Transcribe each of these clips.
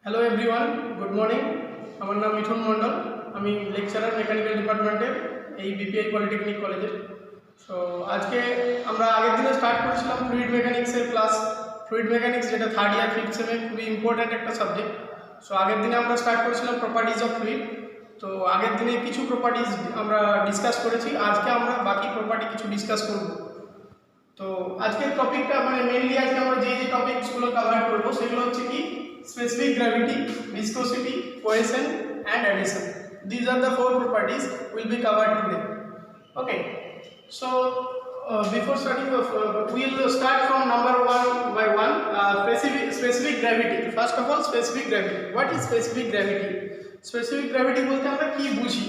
Hello everyone, good morning. আমার নাম মিঠুন মণ্ডল। আমি লেকচারার মেকানিক্যাল ডিপার্টমেন্টের এই বিপিআই পলিটেকনিক কলেজের। সো আজকে আমরা আগের দিনে স্টার্ট করেছিলাম ফ্লুইড মেকানিক্সের ক্লাস। ফ্লুইড মেকানিক্স যেটা থার্ড ইয়ার ফিফথ সেমে খুবই ইম্পর্ট্যান্ট একটা সাবজেক্ট। সো আগের দিনে আমরা স্টার্ট করেছিলাম প্রপার্টিজ অফ ফ্লুইড। তো আগের দিনে কিছু প্রপার্টিজ আমরা ডিসকাস করেছি, আজকে আমরা বাকি প্রপার্টি কিছু ডিসকাস করব। তো আজকের টপিকটা মেনলি আজকে আমরা যে টপিকসগুলো কভার করবো সেগুলো হচ্ছে কি specific gravity, viscosity, cohesion and adhesion. These are the four properties will be covered today. Okay, so before starting off, we will start from number one by one. Specific gravity. First of all, specific gravity. What is specific gravity? Specific gravity বলতে আমরা কি বুঝি?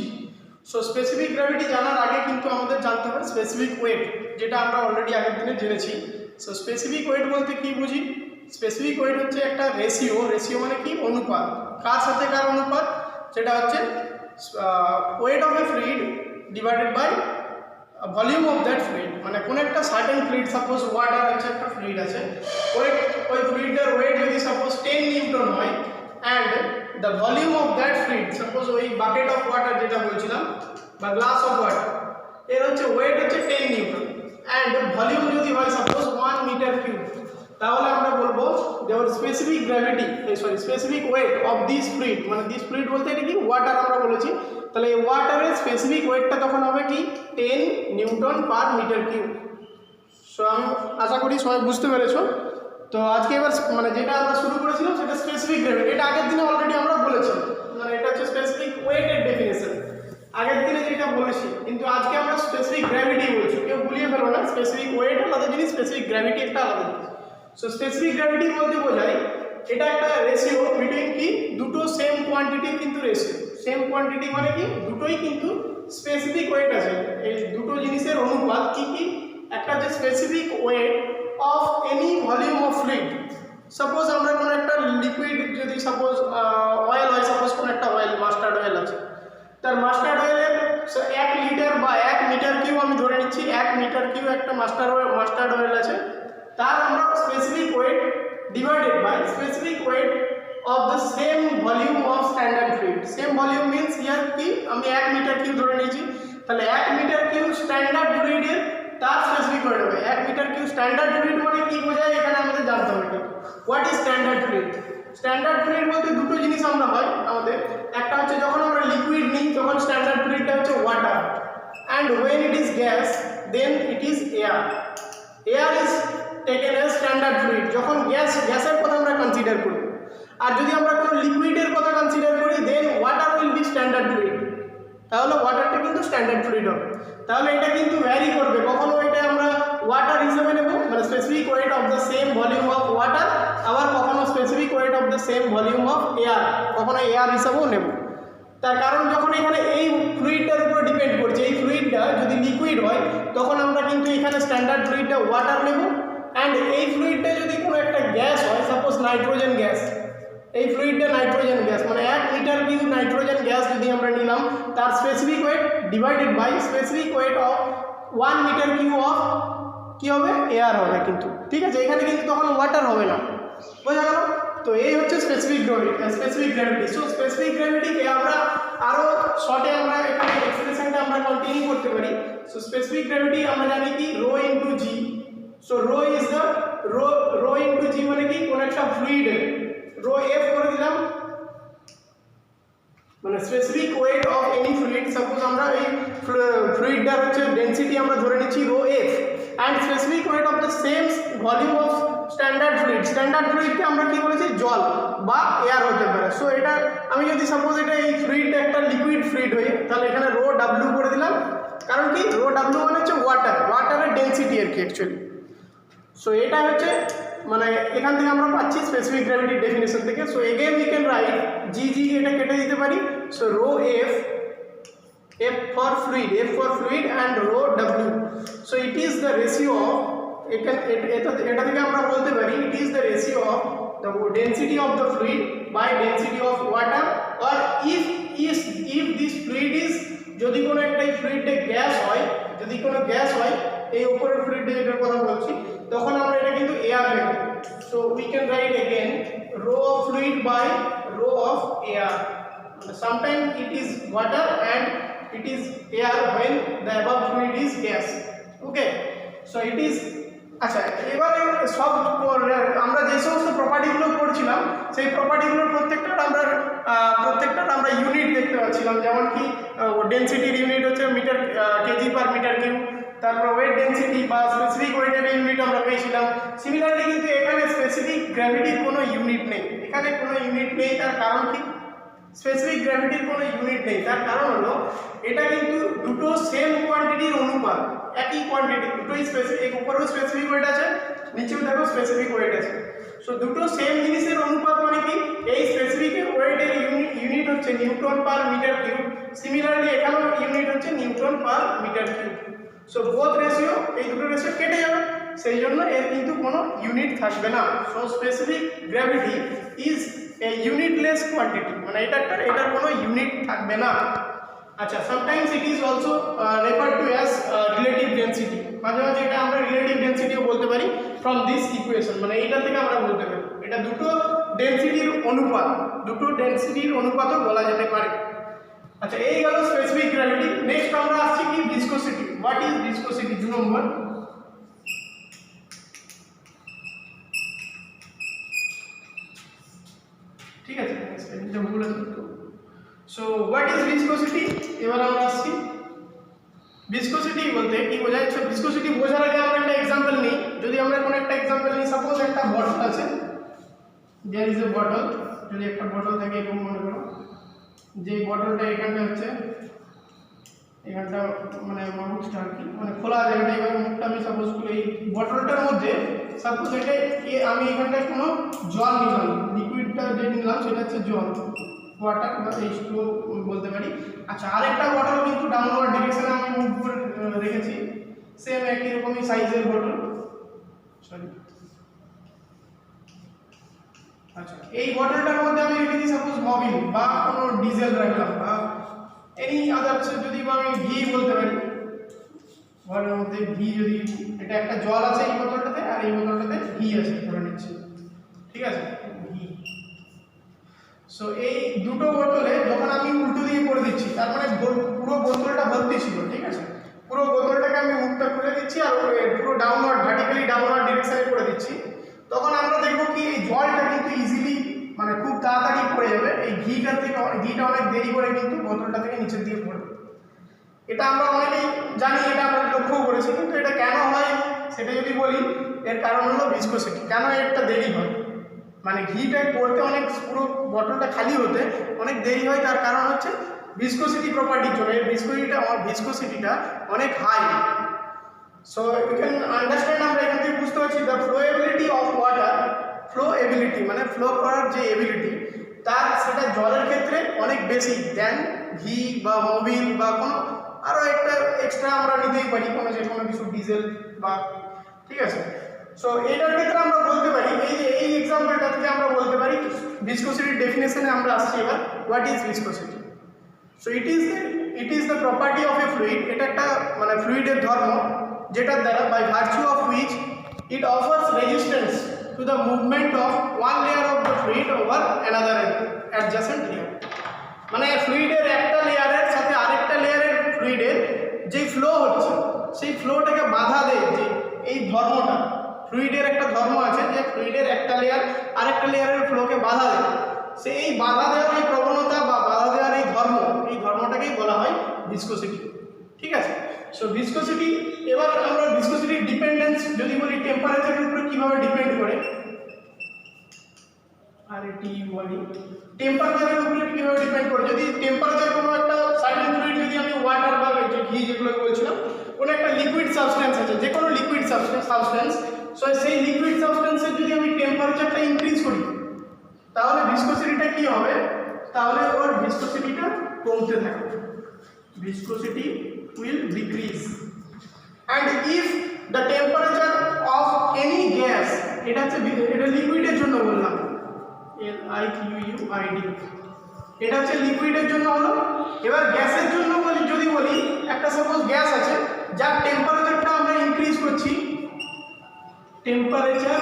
So specific gravity জানার আগে কিন্তু আমাদের জানতে হবে স্পেসিফিক ওয়েট, যেটা আমরা অলরেডি আগের দিনে জেনেছি। সো স্পেসিফিক ওয়েট বলতে কি বুঝি? স্পেসিফিক ওয়েট হচ্ছে একটা রেশিও মানে কি অনুপাত, কার সাথে কার অনুপাত, যেটা হচ্ছে weight of a fluid divided by volume of that fluid. মানে কোনো একটা সার্টেন ফ্লুইড, সাপোজ ওয়াটার হচ্ছে একটা ফ্লুইড আছে, ওই ফ্লুইডের ওয়েট যদি সাপোজ 10 নিউটন হয় and the volume of that fluid, suppose ওই বাকেট অফ ওয়াটার যেটা বলছিলাম বা গ্লাস অফ ওয়াটার, এর হচ্ছে ওয়েট হচ্ছে 10 নিউটন অ্যান্ড ভলিউম যদি হয় সাপোজ 1 মিটার কিউব, তাহলে আমরা বলবো দেওয়ার specific gravity specific weight of this fluid, মানে দিস ফ্লুইড বলতে এটা কি ওয়াটার আমরা বলেছি, তাহলে এই ওয়াটারের স্পেসিফিক ওয়েটটা তখন হবে কি 10 newton per metre cube. So আমি আশা করি সবাই বুঝতে পেরেছো। তো আজকে এবার যেটা আমরা শুরু করেছিলাম সেটা স্পেসিফিক গ্র্যাভিটি। এটা আগের দিনে অলরেডি আমরা বলেছি, এটা হচ্ছে স্পেসিফিক ওয়েটের ডেফিনেশন আগের দিনে যেটা বলেছি, কিন্তু আজকে আমরা স্পেসিফিক গ্র্যাভিটি বলছি। কেউ ভুলিয়ে ফেলবো না, স্পেসিফিক ওয়েট আলাদা জিনিস, স্পেসিফিক গ্র্যাভিটি একটা আলাদা জিনিস। সো স্পেসিফিক গ্র্যাভিটি বলতে বোঝায় এটা একটা রেশিও বিটুইন কি দুটো সেম কোয়ান্টিটির কিন্তু রেশিও। সেম কোয়ান্টিটি মানে কি দুটোই কিন্তু স্পেসিফিক ওয়েট আছে, এই দুটো জিনিসের অনুপাত কি কি, একটা হচ্ছে specific weight of any volume of fluid. Suppose আমরা কোনো একটা লিকুইড যদি সাপোজ অয়েল হয়, সাপোজ কোনো একটা অয়েল মাস্টার্ড অয়েল আছে, তার মাস্টার্ড অয়েলের 1 লিটার বা 1 মিটার কিউব আমি ধরে নিচ্ছি 1 মিটার কিউব একটা মাস্টার্ড অয়েল আছে, তার আমরা specific weight divided by specific weight of the same volume of standard fluid. Same volume means ইয়ার কি আমি 1 মিটার কিউব ধরে নিয়েছি, তাহলে 1 মিটার কিউব স্ট্যান্ডার্ড ফ্লুইডের তার স্পেসিফিক ওয়েট হবে 1 মিটার কিউব। স্ট্যান্ডার্ড ফ্লুইড মানে কি বোঝায় এখানে আমাদের জানতে হবে কি what is standard fluid. Standard fluid বলতে দুটো জিনিস আমরা হয় আমাদের, একটা হচ্ছে যখন আমরা লিকুইড নিই তখন স্ট্যান্ডার্ড ফ্লুইডটা হচ্ছে water, and when it is gas then it is air. Air is taken as standard fluid যখন গ্যাসের কথা আমরা কনসিডার করব, আর যদি আমরা কোনো লিকুইডের কথা কনসিডার করি then water will be standard fluid, তাহলে ওয়াটারটা কিন্তু স্ট্যান্ডার্ড ফ্লুইড হবে। তাহলে এটা কিন্তু ভ্যারি করবে, কখনো এটা আমরা ওয়াটার হিসেবে নেব মানে specific weight of the same volume of water, আবার কখনো specific weight of the same volume of air, কখনো এয়ার হিসাবেও নেব। তার কারণ যখন এখানে এই ফ্লুইডটার উপর ডিপেন্ড করছে, এই ফ্লুইডটা যদি লিকুইড হয় তখন আমরা কিন্তু এখানে স্ট্যান্ডার্ড ফ্লুইডটা ওয়াটার নেব, অ্যান্ড এই ফ্লুইডটা যদি কোনো একটা গ্যাস হয় সাপোজ নাইট্রোজেন গ্যাস, এই ফ্লুইডটা নাইট্রোজেন গ্যাস মানে 1 লিটার কিউব নাইট্রোজেন গ্যাস যদি আমরা নিলাম তার specific weight divided by specific weight of 1 metre cube of কী হবে এয়ার হবে কিন্তু, ঠিক আছে, এখানে কিন্তু তখন ওয়াটার হবে না, বোঝা গেল? তো এই হচ্ছে স্পেসিফিক গ্র্যাভিটি। সো স্পেসিফিক গ্র্যাভিটিকে আমরা আরও শর্টে আমরা এখানে এক্সপ্রেশনটা আমরা কন্টিনিউ করতে পারি। সো স্পেসিফিক গ্র্যাভিটি আমরা জানি কি rho into g. So rho is the rho into g মানে কি কোনো একটা ফ্লুইডের রো এফ করে দিলাম, মানে specific weight of any fluid. Suppose আমরা এই ফ্লুইডটার হচ্ছে ডেন্সিটি আমরা ধরে নিচ্ছি rho F, and specific weight of the same volume of standard fluid. Standard ফ্লুইডকে আমরা কি বলেছি জল বা এয়ার হতে পারে। সো এটা আমি যদি সাপোজ এটা এই ফ্লুইডটা একটা লিকুইড ফ্লুইড হয়ে, তাহলে এখানে রো ডাব্লিউ করে দিলাম, কারণ কি রো ডাব্লিউ মানে হচ্ছে ওয়াটারের ডেন্সিটি আর কি অ্যাকচুয়ালি। সো এটা হচ্ছে এখান থেকে আমরা পাচ্ছি স্পেসিফিক গ্র্যাভিটির ডেফিনেশন থেকে। So again we can write g এটা কেটে দিতে পারি। So rho F for fluid and rho W. So it is the ratio of এটা থেকে আমরা বলতে পারি it is the ratio of the density of the fluid by density of water, or if this fluid is, যদি কোনো একটা ফ্লুইডে gas হয়, যদি কোনো গ্যাস হয় এই উপরের ফ্লুইডে যেটার কথা বলছি, তখন আমরা এটা কিন্তু এয়ার নেব। So we can write again rho of fluid by of air. Sometimes it is water and it is air when the above fluid is gas. Okay, so it is আচ্ছা এবারে সব আমরা যে সমস্ত প্রপার্টিগুলো পড়ছিলাম সেই প্রপার্টিগুলোর প্রত্যেকটার আমরা ইউনিট দেখতে পাচ্ছিলাম, যেমন কি ডেনসিটির ইউনিট হচ্ছে metre kg per metre cube, তারপর ওয়েট ডেনসিটি বা স্পেসিফিক ওয়েটের ইউনিট আমরা পেয়েছিলাম। সিমিলারলি কিন্তু এখানে স্পেসিফিক গ্র্যাভিটির কোনো ইউনিট নেই, এখানে কোনো ইউনিট নেই। তার কারণ কি? স্পেসিফিক গ্র্যাভিটির কোনো ইউনিট নেই, তার কারণ হলো এটা কিন্তু দুটো সেম কোয়ান্টিটির অনুপাত, একই কোয়ান্টিটি, দুটোই স্পেসিফিক, উপরেও স্পেসিফিক ওয়েট আছে, নিচেও দেখো স্পেসিফিক ওয়েট আছে। সো দুটো সেম জিনিসের অনুপাত মানে কি? এই স্পেসিফিক ওয়েটের ইউনিট হচ্ছে newton per metre cube, similarly এখানেও ইউনিট হচ্ছে newton per metre cube. So both ratio, এই দুটো রেশিও কেটে যাবে, সেই জন্য এর কিন্তু কোনো ইউনিট থাকবে না। So specific gravity is a unitless quantity, মানে এটার কোনো ইউনিট থাকবে না। আচ্ছা, sometimes it is also refer to as relative density, মাঝে মাঝে এটা আমরা রিলেটিভ ডেনসিটিও বলতে পারি ফ্রম দিস ইকুয়েশন, মানে এটা থেকে আমরা বলতে পারি এটা দুটো ডেনসিটির অনুপাত, দুটো ডেনসিটির অনুপাতও বলা যেতে পারে। আচ্ছা, এই গেল স্পেসিফিক গ্র্যাভিটি। নেক্সট আমরা আসছি কি ভিসকোসিটি। What is viscosity? 2 নম্বর। ঠিক আছে, এটা ভুল আছে। So what is viscosity? এবার আমরা আসছি ভিসকোসিটি বলতে কি বোঝায়। সো ভিসকোসিটি বোঝার আগে আমরা একটা এক্সাম্পল নিই। যদি আমরা কোনো একটা এক্সাম্পল নিই, সাপোজ একটা বটল আছে, দেয়ার ইজ এ বটল। যদি একটা বটল থাকে এরকম মনে করো, যে বটলটা এখানটা হচ্ছে, এখানটা মানে মুখটা আর কি, মানে খোলা জায়গাটা, এবার মুখটা আমি সাপোজ করি, এই বটলটার মধ্যে সাপোজ এটা আমি এখানটায় কোনো জল নিলাম, লিকুইডটা যে নিলাম সেটা হচ্ছে জল, ওয়াটার বা H2 বলতে পারি। আচ্ছা, আরেকটা বটল কিন্তু ডাউনওয়ার্ড ডিরেকশনে আমি মুভ করে রেখেছি, সেম একই রকমই সাইজের বটল, সরি। আচ্ছা, এই বটলটার মধ্যে আমি রেখেছি সাপোজ মোবিল বা কোনো ডিজেল রাখলাম বা এনি আদার, যদি আমি ঘি বলতে পারি, ঘরের মধ্যে ঘি, যদি এটা একটা জল আছে এই বোতলটাতে আর এই বোতলটাতে ঘি আছে ধরে নিচ্ছি, ঠিক আছে, ঘি। সো এই দুটো বোতলে যখন আমি উল্টো দিকে করে দিচ্ছি, তার মানে পুরো বোতলটা ভর্তি ছিল, ঠিক আছে, পুরো বোতলটাকে আমি মুখটা খুলে দিচ্ছি আর পুরো ডাউনওয়ার্ড, ভার্টিক্যালি ডাউনওয়ার্ড ডিরেকশনে করে দিচ্ছি, তখন আমরা দেখবো কি এই জলটা কিন্তু ইজিলি, মানে খুব তাড়াতাড়ি পড়ে যাবে, এই ঘিটা অনেক দেরি করে কিন্তু বোতলটা থেকে নিচের দিকে পড়বে। এটা আমরা অনেকেই জানি, এটা আমরা লক্ষ্যও করেছি, কিন্তু এটা কেন হয় সেটা যদি বলি, এর কারণ হলো ভিসকোসিটি। কেন এটা দেরি হয়, মানে ঘিটা পড়তে অনেক, পুরো বটলটা খালি হতে অনেক দেরি হয়, তার কারণ হচ্ছে ভিসকোসিটি প্রপার্টির জন্য। এর ভিসকোসিটিটা অনেক high. So you can understand, আমরা এখান থেকে বুঝতে পারছি the flowability of water, flowability মানে ফ্লো করার যে এবিলিটি, তার সেটা জলের ক্ষেত্রে অনেক বেশি দেন ঘি বা মোবিল বা কোনো আরও একটা এক্সট্রা আমরা নিতেই পারি, কোনো যে কোনো কিছু ডিজেল বা, ঠিক আছে। সো এটার ক্ষেত্রে আমরা বলতে পারি, এই এক্সাম্পলটা থেকে আমরা বলতে পারি ভিসকোসিটির ডেফিনেশনে আমরা আসছি এবার। What is viscosity? So it is the property of a fluid, এটা একটা মানে ফ্লুইডের ধর্ম, যেটার দ্বারা by virtue of which it offers resistance to the movement of one layer of the fluid over another adjacent layer. মানে ফ্লুইডের একটা লেয়ারের সাথে আরেকটা লেয়ারের ফ্লুইডের যে ফ্লো হচ্ছে, সেই ফ্লোটাকে বাধা দেয়, যে এই ধর্মটা, ফ্লুইডের একটা ধর্ম আছে যে ফ্লুইডের একটা লেয়ার আরেকটা লেয়ারের ফ্লোকে বাধা দেয়, সেই বাধা দেওয়ার এই প্রবণতা বা বাধা দেওয়ার এই ধর্মটাকেই বলা হয় ভিসকোসিটি, ঠিক আছে। সো ভিসকোসিটি, এবার আমরা ভিসকোসিটির ডিপেন্ডেন্স যদি বলি, টেম্পারেচারের উপরে কীভাবে ডিপেন্ড করে, আর এটি বলি টেম্পারেচারের উপরে কীভাবে ডিপেন্ড করে। যদি টেম্পারেচার কোনো একটা সার্টেন ফ্লুইড, যদি আমি ওয়াটার বা ঘি যেগুলো বলছিলাম, কোনো একটা লিকুইড সাবস্টেন্স আছে, যে কোনো লিকুইড সাবস্টেন্স, সো সেই লিকুইড সাবস্টেন্সের যদি আমি টেম্পারেচারটা ইনক্রিজ করি, তাহলে ভিসকোসিটিটা কী হবে, তাহলে ওর ভিসকোসিটিটা কমতে থাকবে, viscosity will decrease. And if the temperature of any gas, এটা হচ্ছে, এটা লিকুইডের জন্য বললাম, LIQUID, এটা হচ্ছে লিকুইডের জন্য হলো। এবার গ্যাসের জন্য যদি বলি, একটা সাপোজ গ্যাস আছে যার টেম্পারেচারটা আমরা ইনক্রিজ করছি, টেম্পারেচার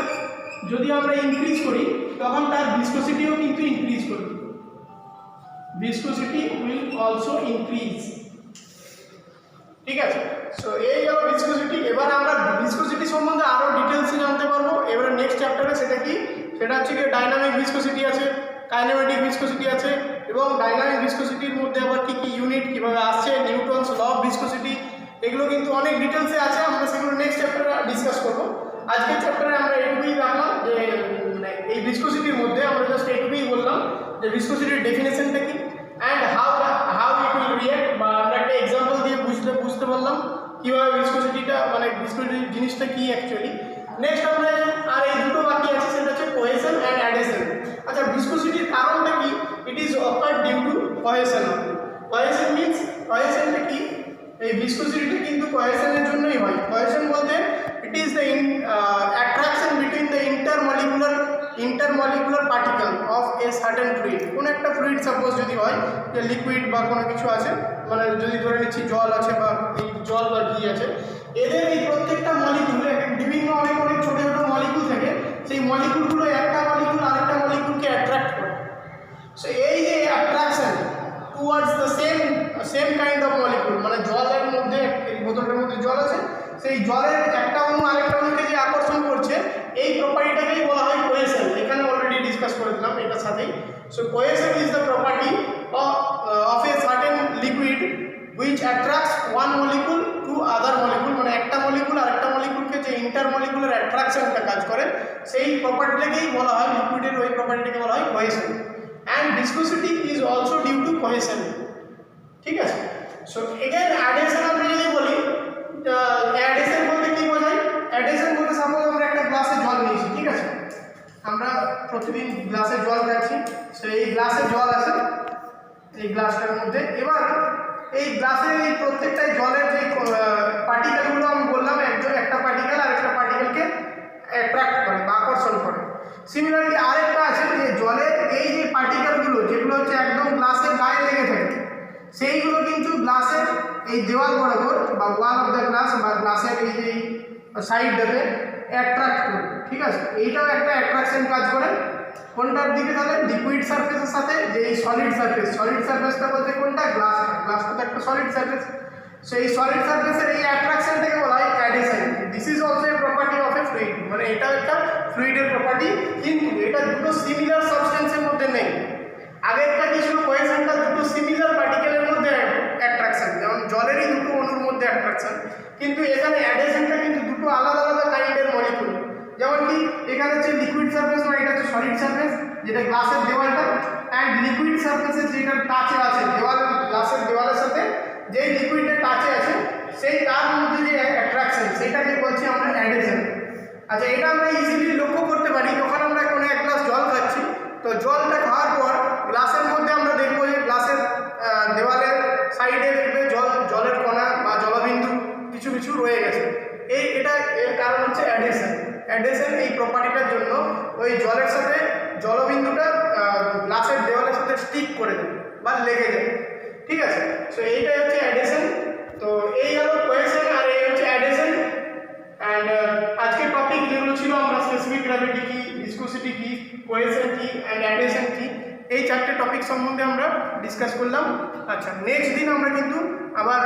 যদি আমরা ইনক্রিজ করি তখন তার ভিসকোসিটিও কিন্তু ইনক্রিজ করবে, viscosity will also increase. ঠিক আছে, সো এই গেল ভিসকোসিটি। এবার আমরা ভিসকোসিটি সম্বন্ধে আরো ডিটেইলসে জানতে পারবো। এবারে নেক্সট চ্যাপ্টারে সেটা কি, সেটা হচ্ছে কি ডাইনামিক ভিসকোসিটি আছে, কাইনেমেটিক ভিসকোসিটি আছে, এবং ডাইনামিক ভিসকোসিটির মধ্যে আবার কি কি ইউনিট কিভাবে আসছে, নিউটনস ল অফ ভিসকোসিটি, এগুলো কিন্তু অনেক ডিটেইলসে আছে। আমরা সেগুলো নেক্সট চ্যাপ্টারে ডিসকাস করব। আজকের চ্যাপ্টারে আমরা এইটুকুই রাখলাম যে এই ভিসকোসিটির মধ্যে আমরা জাস্ট এইটুকুই বললাম যে ভিসকোসিটির ডেফিনেশনটা কি and how it will react, বা আমরা একটা এক্সাম্পল দিয়ে বুঝতে পারলাম কীভাবে ভিসকোসিটিটা মানে ভিসকোসিটি জিনিসটা কি অ্যাকচুয়ালি। নেক্সট আমরা আর এই দুটো বাকি আছে, সেটা হচ্ছে কোহেশন অ্যান্ড অ্যাডহেশন। আচ্ছা, ভিসকোসিটির কারণটা কি? It is occurred due to cohesion. Cohesion means, কোহেশনটা কি? এই ভিসকোসিটিটা কিন্তু কোহেশনের জন্যই হয়। কোহেশন বলতে it is the attraction between the intermolecular particle of a certain fluid. কোনো একটা ফ্লুইড সাপোজ যদি হয় যে লিকুইড বা কোনো কিছু আছে, মানে যদি ধরে নিচ্ছি জল আছে বা এই জল বা ঘি আছে, এদের এই প্রত্যেকটা মলিকুল বিভিন্ন অনেক ছোটো ছোটো মলিকুল থাকে, সেই মলিকুলগুলো একটা মলিকুল আরেকটা মলিকুলকে অ্যাট্রাক্ট করে। সো এই যে attraction towards the same kind of molecule, মানে জলের মধ্যে এই বোতলটার মধ্যে জল আছে, সেই জলের একটা অণু আরেকটা অণুকে যে আকর্ষণ করছে, এই প্রপার্টিটাকেই বলা হয় কোহেশন। এখানে অলরেডি ডিসকাস করে দিলাম এটার সাথেই। So cohesion is the property of a certain liquid which attracts one molecule to other molecule, মানে একটা মলিকুল আর একটা মলিকুলকে যে ইন্টারমলিকুলার অ্যাট্রাকশনটা কাজ করে, সেই প্রপার্টিটাকেই বলা হয়, লিকুইডের ওই প্রপার্টিটাকে বলা হয় cohesion. And viscosity is also due to cohesion. ঠিক আছে, সো এগেন অ্যাডহেশন আমরা যদি বলি, অ্যাডহেশন বলতে কি বোঝায়? অ্যাডহেশন বলতে সাপোজ আমরা একটা গ্লাসে জল নিয়েছি, ঠিক আছে, আমরা প্রতিদিন গ্লাসে জল খাচ্ছি, সো এই গ্লাসে জল আছে এই গ্লাসটার মধ্যে। এবার এই গ্লাসের এই প্রত্যেকটাই জলের যে পার্টিকেলগুলো আমি বললাম, একটা পার্টিকেল আর একটা পার্টিকেলকে অ্যাট্রাক্ট করে বা আকর্ষণ করে। সিমিলারলি আরেকটা আছে যে জলের এই যে পার্টিকেলগুলো যেগুলো হচ্ছে একদম গ্লাসের গায়ে লেগে থাকে, সেইগুলো কিন্তু গ্লাসের এই দেওয়াল বরাবর বা ওয়াল অফ দ্য গ্লাস বা গ্লাসের এই যে সাইডটাতে অ্যাট্রাক্ট করে। ঠিক আছে, এইটাও একটা অ্যাট্রাকশন কাজ করে। কোনটার দিকে? তাহলে লিকুইড সারফেসের সাথে যে এই সলিড সারফেসটা বলতে কোনটা? গ্লাসটা তো একটা সলিড সারফেস। সো এই সলিড সারফেসের এই অ্যাট্রাকশনটাকে বলা হয় adhesion. This is also a property of a fluid, মানে এটা একটা ফ্লুইডের প্রপার্টি, কিন্তু এটা দুটো সিমিলার সাবস্টেন্সের মধ্যে নেই। আগেরটা কি ছিল? কোহেশনটা দুটো সিমিলার পার্টিকেলের মধ্যে অ্যাট্রাকশন, যেমন জলেরই দুটো অণুর মধ্যে অ্যাট্রাকশন, কিন্তু এখানে অ্যাডহেশনটা কিন্তু দুটো আলাদা আলাদা কাইন্ডের মলিকুল। যেমন কি এখানে হচ্ছে লিকুইড সারফেস, মানে এটা হচ্ছে সলিড সারফেস যেটা গ্লাসের দেওয়ালটা, অ্যান্ড লিকুইড সারফেসের যেটা টাচে আছে দেওয়াল, গ্লাসের দেওয়ালের সাথে যেই লিকুইডের টাচে আছে, সেই তার মধ্যে যে অ্যাট্রাকশন, সেটাকে বলছি আমরা অ্যাডহেশন। আচ্ছা, এটা আমরা ইজিলি লক্ষ্য করতে পারি যখন আমরা কোনো এক গ্লাস জল খাচ্ছি, তো জলটা খাওয়ার পর গ্লাসের মধ্যে আমরা দেখবো যে গ্লাসের দেওয়ালের সাইডে দেখবে জলের কণা বা জলবিন্দু কিছু কিছু রয়ে গেছে। এর কারণ হচ্ছে অ্যাডহেশন। অ্যাডহেশন এই প্রপার্টিটার জন্য ওই জলের সাথে জলবিন্দুটা গ্লাসের দেওয়ালের সাথে স্টিক করে দেয় বা লেগে যায়। ঠিক আছে, সো এইটাই হচ্ছে অ্যাডহেশন। তো এই হলো কোহেশন আর এই হচ্ছে অ্যাডহেশন। অ্যান্ড আজকের টপিক যেগুলো ছিল, আমরা স্পেসিফিক গ্র্যাভিটি কি, ভিসকোসিটি কি, কোহেশন কি অ্যান্ড অ্যাডহেশন কি, এই চারটে টপিক সম্বন্ধে আমরা ডিসকাস করলাম। আচ্ছা, নেক্সট দিন আমরা কিন্তু আবার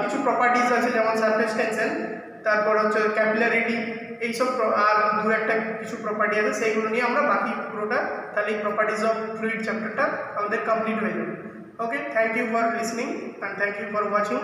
কিছু প্রপার্টিজ আছে, যেমন সারফেস টেনশন, তারপর হচ্ছে ক্যাপিলারিটি, এইসব আর একটা কিছু প্রপার্টি আছে, সেইগুলো নিয়ে আমরা বাকি পুরোটা, তাহলে এই প্রপার্টিজ অফ ফ্লুইড চ্যাপ্টারটা আমাদের কমপ্লিট হয়ে যাবে। Okay, thank you for listening and thank you for watching.